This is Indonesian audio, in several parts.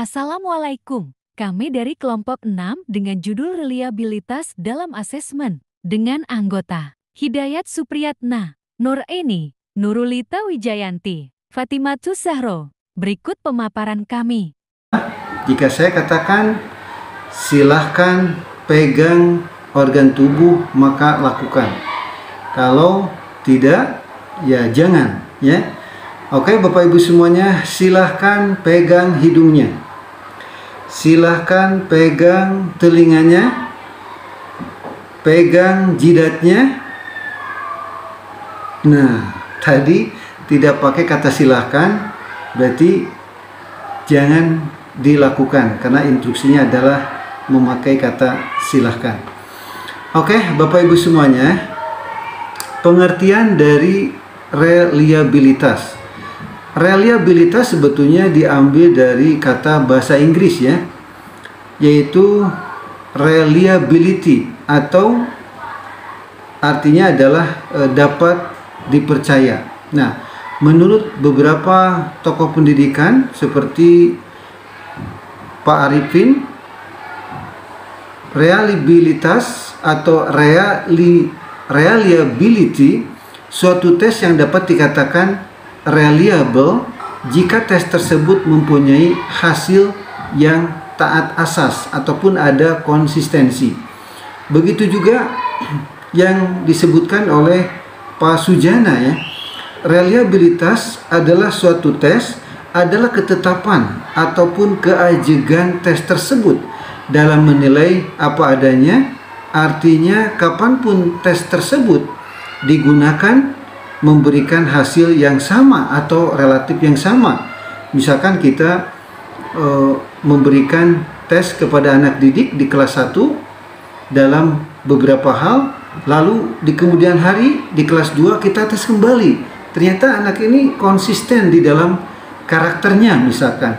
Assalamualaikum. Kami dari kelompok 6 dengan judul Reliabilitas dalam Asesmen dengan anggota Hidayat Supriyatna, Nur Eni, Nurulita Wijayanti, Fatimatus Zahro. Berikut pemaparan kami. Jika saya katakan silahkan pegang organ tubuh, maka lakukan. Kalau tidak, ya jangan, ya. Oke, Bapak Ibu semuanya, silahkan pegang hidungnya. Silahkan pegang telinganya. Pegang jidatnya. Nah, tadi tidak pakai kata silahkan, berarti jangan dilakukan, karena instruksinya adalah memakai kata silahkan. Oke, Bapak Ibu semuanya, pengertian dari reliabilitas. Reliabilitas sebetulnya diambil dari kata bahasa Inggris, ya, yaitu reliability, atau artinya adalah dapat dipercaya. Nah, menurut beberapa tokoh pendidikan seperti Pak Arifin, reliabilitas atau reliability suatu tes yang dapat dikatakan reliable jika tes tersebut mempunyai hasil yang taat asas ataupun ada konsistensi. Begitu juga yang disebutkan oleh Pak Sujana, ya. Reliabilitas adalah suatu tes, adalah ketetapan ataupun keajegan tes tersebut dalam menilai apa adanya. Artinya kapanpun tes tersebut digunakan memberikan hasil yang sama atau relatif yang sama. Misalkan kita memberikan tes kepada anak didik di kelas 1 dalam beberapa hal, lalu di kemudian hari di kelas 2 kita tes kembali. Ternyata anak ini konsisten di dalam karakternya misalkan.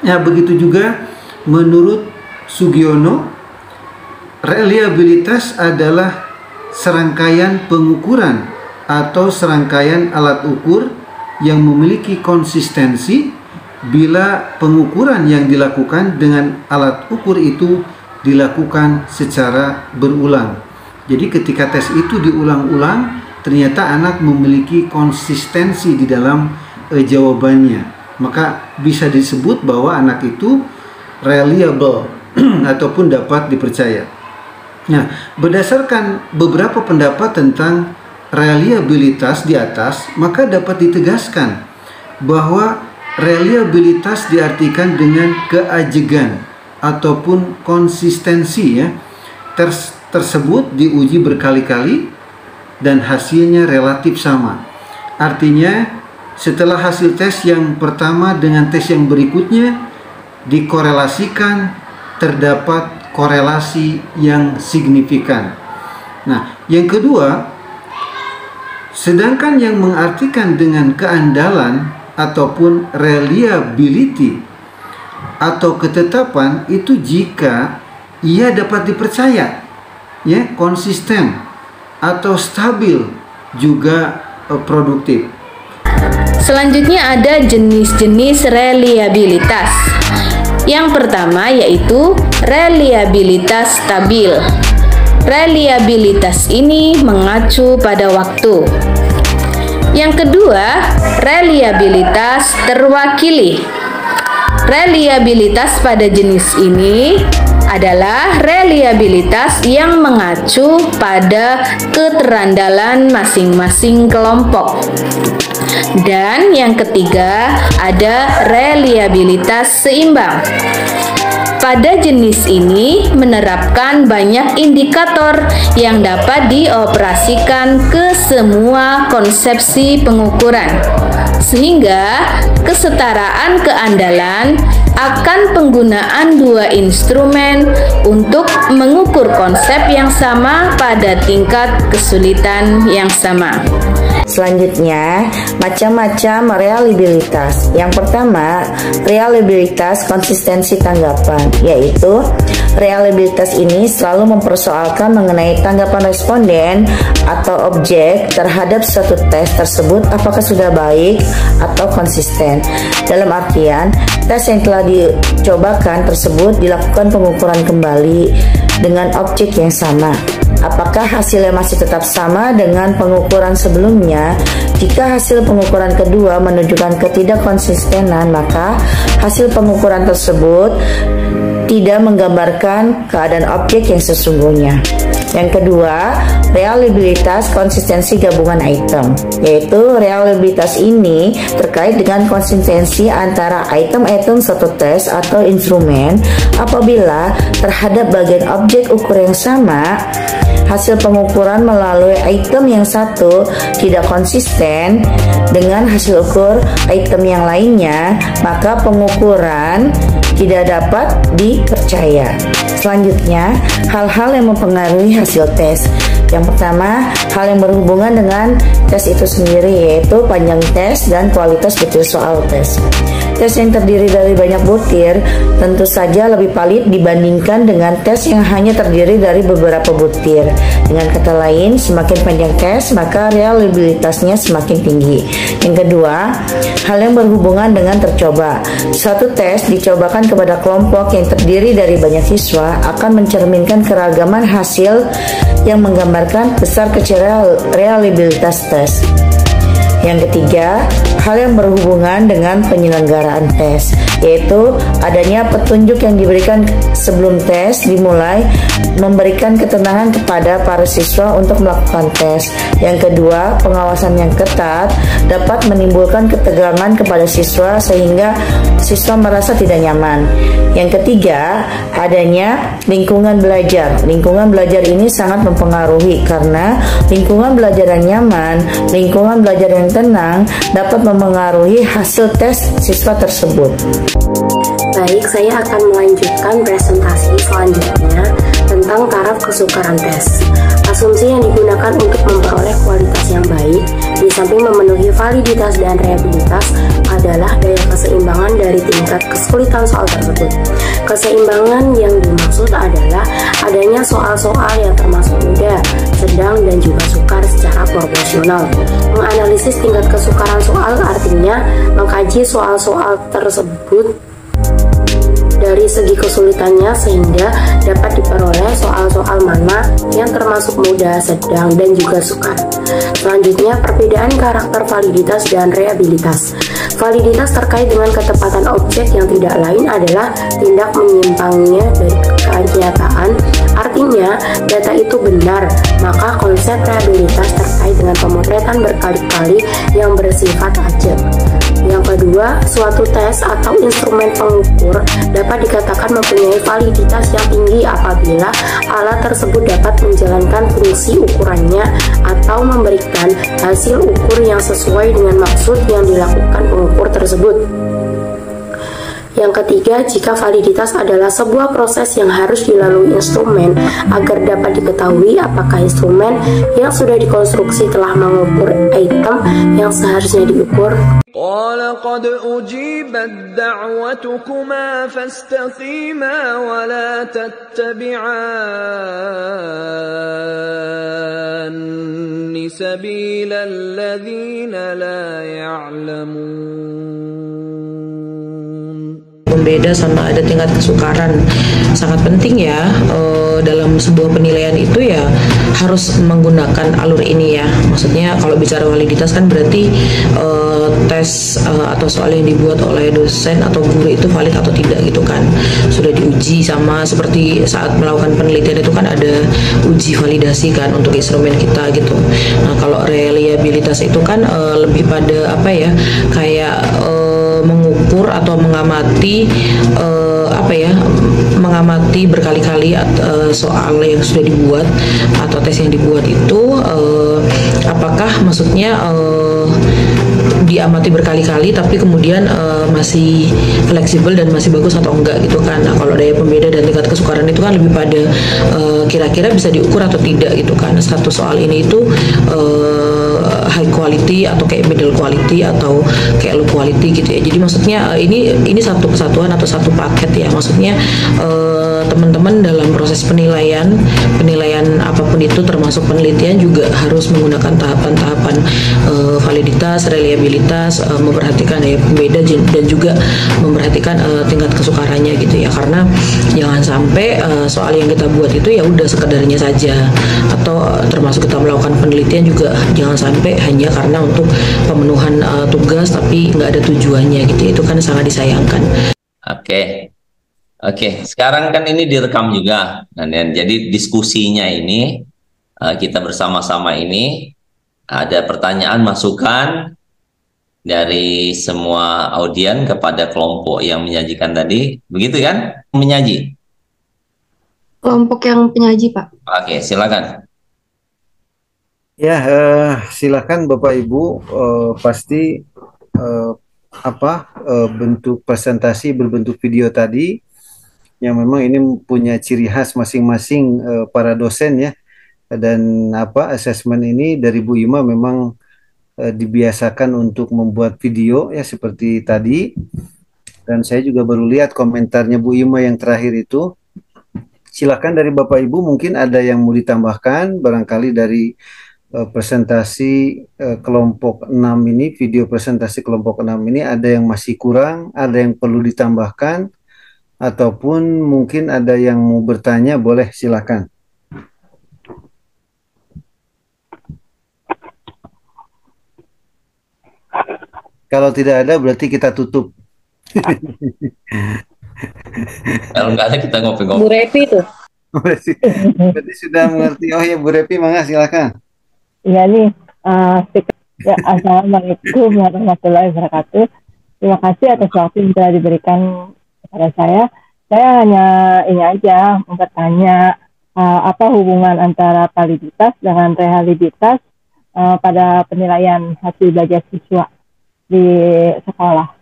Ya, begitu juga menurut Sugiono, reliabilitas adalah serangkaian pengukuran atau serangkaian alat ukur yang memiliki konsistensi bila pengukuran yang dilakukan dengan alat ukur itu dilakukan secara berulang. Jadi ketika tes itu diulang-ulang, ternyata anak memiliki konsistensi di dalam jawabannya, maka bisa disebut bahwa anak itu reliable ataupun dapat dipercaya. Nah, berdasarkan beberapa pendapat tentang reliabilitas di atas, maka dapat ditegaskan bahwa reliabilitas diartikan dengan keajegan ataupun konsistensi, ya. Tersebut diuji berkali-kali dan hasilnya relatif sama. Artinya setelah hasil tes yang pertama dengan tes yang berikutnya dikorelasikan, terdapat korelasi yang signifikan. Nah, yang kedua, sedangkan yang mengartikan dengan keandalan ataupun reliability atau ketetapan itu jika ia dapat dipercaya, ya, konsisten atau stabil, juga produktif. Selanjutnya ada jenis-jenis reliabilitas. Yang pertama yaitu reliabilitas stabil. Reliabilitas ini mengacu pada waktu. Yang kedua, reliabilitas terwakili. Reliabilitas pada jenis ini adalah reliabilitas yang mengacu pada keterandalan masing-masing kelompok. Dan yang ketiga, ada reliabilitas seimbang. Pada jenis ini menerapkan banyak indikator yang dapat dioperasikan ke semua konsepsi pengukuran, sehingga kesetaraan keandalan akan penggunaan dua instrumen untuk mengukur konsep yang sama pada tingkat kesulitan yang sama. Selanjutnya, macam-macam reliabilitas. Yang pertama, reliabilitas konsistensi tanggapan, yaitu reliabilitas ini selalu mempersoalkan mengenai tanggapan responden atau objek terhadap suatu tes tersebut apakah sudah baik atau konsisten. Dalam artian, tes yang telah dicobakan tersebut dilakukan pengukuran kembali dengan objek yang sama. Apakah hasilnya masih tetap sama dengan pengukuran sebelumnya? Jika hasil pengukuran kedua menunjukkan ketidakkonsistenan, maka hasil pengukuran tersebut tidak menggambarkan keadaan objek yang sesungguhnya. Yang kedua, reliabilitas konsistensi gabungan item, yaitu reliabilitas ini terkait dengan konsistensi antara item-item satu tes atau instrumen apabila terhadap bagian objek ukur yang sama, hasil pengukuran melalui item yang satu tidak konsisten dengan hasil ukur item yang lainnya, maka pengukuran tidak dapat dipercaya. Selanjutnya, hal-hal yang mempengaruhi hasil tes. Yang pertama, hal yang berhubungan dengan tes itu sendiri, yaitu panjang tes dan kualitas butir soal tes. Tes yang terdiri dari banyak butir tentu saja lebih valid dibandingkan dengan tes yang hanya terdiri dari beberapa butir. Dengan kata lain, semakin panjang tes, maka reliabilitasnya semakin tinggi. Yang kedua, hal yang berhubungan dengan tercoba. Suatu tes dicobakan kepada kelompok yang terdiri dari banyak siswa akan mencerminkan keragaman hasil yang menggambarkan besar kecil reliabilitas tes. Yang ketiga, hal yang berhubungan dengan penyelenggaraan tes, yaitu adanya petunjuk yang diberikan sebelum tes dimulai memberikan ketenangan kepada para siswa untuk melakukan tes. Yang kedua, pengawasan yang ketat dapat menimbulkan ketegangan kepada siswa sehingga siswa merasa tidak nyaman. Yang ketiga, adanya lingkungan belajar. Lingkungan belajar ini sangat mempengaruhi karena lingkungan belajar yang nyaman, lingkungan belajar yang tenang dapat mempengaruhi hasil tes siswa tersebut. Baik, saya akan melanjutkan presentasi selanjutnya tentang taraf kesukaran tes. Asumsi yang digunakan untuk memperoleh kualitas yang baik, di samping memenuhi validitas dan reliabilitas, adalah daya keseimbangan dari tingkat kesulitan soal tersebut. Keseimbangan yang dimaksud adalah adanya soal-soal yang termasuk mudah, sedang, dan juga sukar secara proporsional. Menganalisis tingkat kesukaran soal artinya mengkaji soal-soal tersebut dari segi kesulitannya sehingga dapat diperoleh soal-soal mana yang termasuk mudah, sedang, dan juga sukar. Selanjutnya, perbedaan karakter validitas dan reliabilitas. Validitas terkait dengan ketepatan objek yang tidak lain adalah tindak menyimpangnya dari kenyataan. Artinya, data itu benar, maka konsep reliabilitas terkait dengan pemotretan berkali-kali yang bersifat ajak. Yang kedua, suatu tes atau instrumen pengukur dapat dikatakan mempunyai validitas yang tinggi apabila alat tersebut dapat menjalankan fungsi ukurannya atau memberikan hasil ukur yang sesuai dengan maksud yang dilakukan pengukur tersebut. Yang ketiga, jika validitas adalah sebuah proses yang harus dilalui instrumen agar dapat diketahui apakah instrumen yang sudah dikonstruksi telah mengukur item yang seharusnya diukur. قال قد أجيبت دعوتكما فاستقيما ولا تتبعان سبيل الذين لا يعلمون. Beda sama ada tingkat kesukaran. Sangat penting ya dalam sebuah penilaian itu ya harus menggunakan alur ini ya. Maksudnya kalau bicara validitas kan berarti tes atau soal yang dibuat oleh dosen atau guru itu valid atau tidak gitu kan. Sudah diuji sama seperti saat melakukan penelitian itu kan ada uji validasi kan untuk instrumen kita gitu. Nah, kalau reliabilitas itu kan lebih pada apa ya? Kayak mengukur atau mengamati mengamati berkali-kali soal yang sudah dibuat atau tes yang dibuat itu apakah maksudnya diamati berkali-kali tapi kemudian masih fleksibel dan masih bagus atau enggak gitu kan. Nah, kalau daya pembeda dan tingkat kesukaran itu kan lebih pada kira-kira bisa diukur atau tidak gitu kan. Satu soal ini itu high quality atau kayak middle quality atau kayak low quality gitu ya. Jadi maksudnya ini satu kesatuan atau satu paket ya. Maksudnya teman-teman dalam proses penilaian apapun itu termasuk penelitian juga harus menggunakan tahapan-tahapan validitas, reliabilitas, memperhatikan daya pembeda dan juga memperhatikan tingkat kesukarannya gitu ya. Karena jangan sampai soal yang kita buat itu ya udah sekedarnya saja, atau termasuk kita melakukan penelitian juga jangan sampai hanya karena untuk pemenuhan tugas tapi nggak ada tujuannya gitu. Itu kan sangat disayangkan. Oke, sekarang kan ini direkam juga, dan jadi diskusinya ini kita bersama-sama ini ada pertanyaan masukan dari semua audien kepada kelompok yang menyajikan tadi, begitu kan? Menyaji. Kelompok yang penyaji, Pak. Oke, silakan. Ya, silakan Bapak Ibu, pasti bentuk presentasi berbentuk video tadi yang memang ini punya ciri khas masing-masing para dosen ya, dan asesmen ini dari Bu Ima memang dibiasakan untuk membuat video ya seperti tadi, dan saya juga baru lihat komentarnya Bu Ima yang terakhir itu. Silakan dari Bapak Ibu mungkin ada yang mau ditambahkan barangkali dari presentasi kelompok 6 ini, video presentasi kelompok 6 ini ada yang masih kurang, ada yang perlu ditambahkan, ataupun mungkin ada yang mau bertanya, boleh silakan. Kalau tidak ada berarti kita tutup. Kalau nggak ada kita ngopi-ngopi. Bu Repi tuh. Berarti sudah mengerti. Oh ya, Bu Repi, mangga silakan. Iya nih, ya, Assalamualaikum warahmatullahi wabarakatuh. Terima kasih atas waktu yang telah diberikan kepada saya. Saya hanya ini aja bertanya apa hubungan antara validitas dengan reliabilitas pada penilaian hasil belajar siswa di sekolah.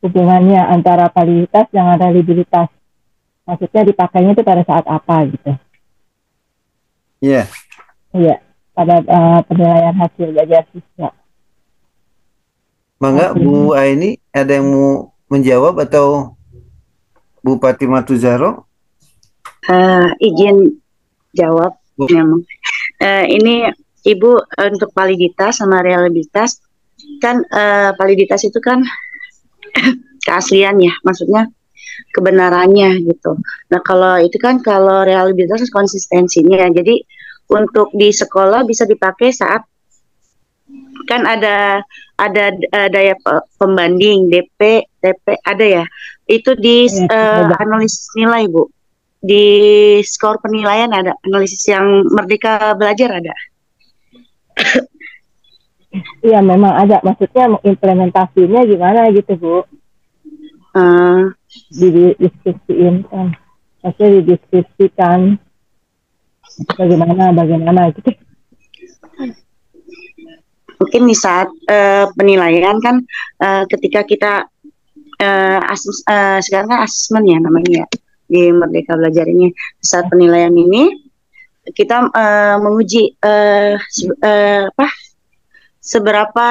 Hubungannya antara validitas dengan reliabilitas. Maksudnya dipakainya itu pada saat apa gitu. Iya. Iya, pada penilaian hasil belajar siswa. Mangga, Bu Aini, ada yang mau menjawab atau Bu Fatimah Tuzaro? Izin jawab. Ini Ibu untuk validitas sama reliabilitas kan validitas itu kan keaslian ya, maksudnya kebenarannya gitu. Nah kalau itu kan kalau reliabilitas konsistensinya. Jadi untuk di sekolah bisa dipakai saat kan ada daya pembanding DP, TP ada ya. Itu di analisis nilai Bu. Di skor penilaian ada analisis yang Merdeka Belajar ada. Iya memang ada. Maksudnya implementasinya gimana gitu Bu? Didiskusiin kan. Maksudnya didiskusikan bagaimana gitu. Mungkin di saat penilaian kan ketika kita sekarang kan asesmen ya namanya di Merdeka Belajar ini. Saat penilaian ini kita menguji seberapa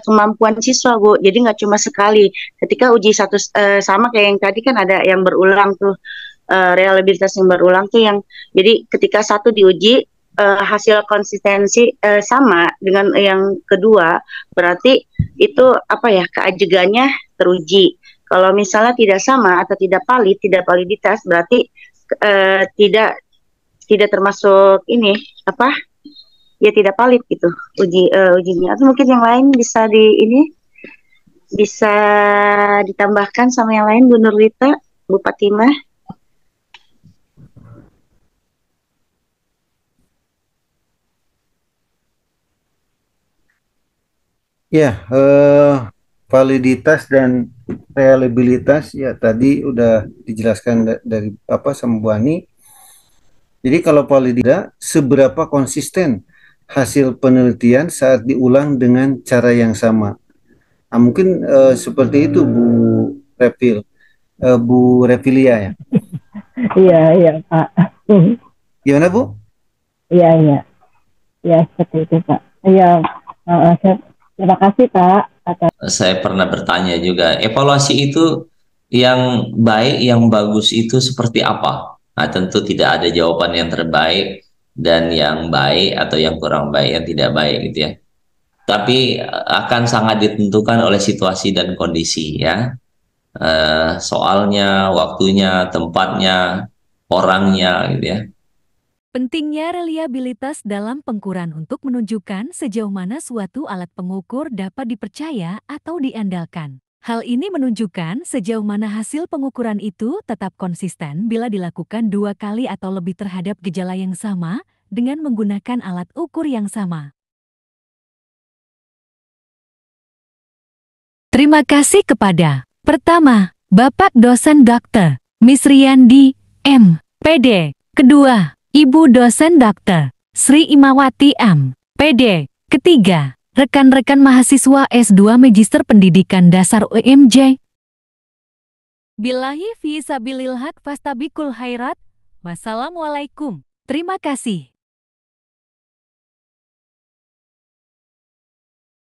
kemampuan siswa Bu. Jadi nggak cuma sekali. Ketika uji satu sama kayak yang tadi kan ada yang berulang tuh. Reliabilitas yang berulang tuh yang jadi ketika satu diuji hasil konsistensi sama dengan yang kedua berarti itu keajegannya teruji. Kalau misalnya tidak sama atau tidak validitas berarti tidak termasuk ini tidak valid gitu ujinya. Atau mungkin yang lain bisa bisa ditambahkan sama yang lain Bu Nurlita, Bu Fatimah. Ya, validitas dan reliabilitas ya tadi udah dijelaskan dari sama Bu Ani. Jadi kalau validitas, seberapa konsisten hasil penelitian saat diulang dengan cara yang sama. Nah, mungkin seperti itu Bu Revilia ya. Iya Pak. Gimana Bu? Iya. Ya seperti itu Pak. Iya. Terima kasih Pak. Saya pernah bertanya juga, evaluasi itu yang baik, yang bagus itu seperti apa? Nah, tentu tidak ada jawaban yang terbaik dan yang baik atau yang kurang baik, yang tidak baik gitu ya. Tapi akan sangat ditentukan oleh situasi dan kondisi ya. Soalnya, waktunya, tempatnya, orangnya gitu ya. Pentingnya reliabilitas dalam pengukuran untuk menunjukkan sejauh mana suatu alat pengukur dapat dipercaya atau diandalkan. Hal ini menunjukkan sejauh mana hasil pengukuran itu tetap konsisten bila dilakukan 2 kali atau lebih terhadap gejala yang sama dengan menggunakan alat ukur yang sama. Terima kasih kepada pertama, Bapak dosen Dr. Misriandi, M.Pd. Kedua, Ibu dosen Dr. Sri Imawati M. PD. Ketiga, rekan-rekan mahasiswa S2 Magister Pendidikan Dasar UMJ. Billahi fi sabilil haq fastabikul khairat. Wassalamualaikum. Terima kasih.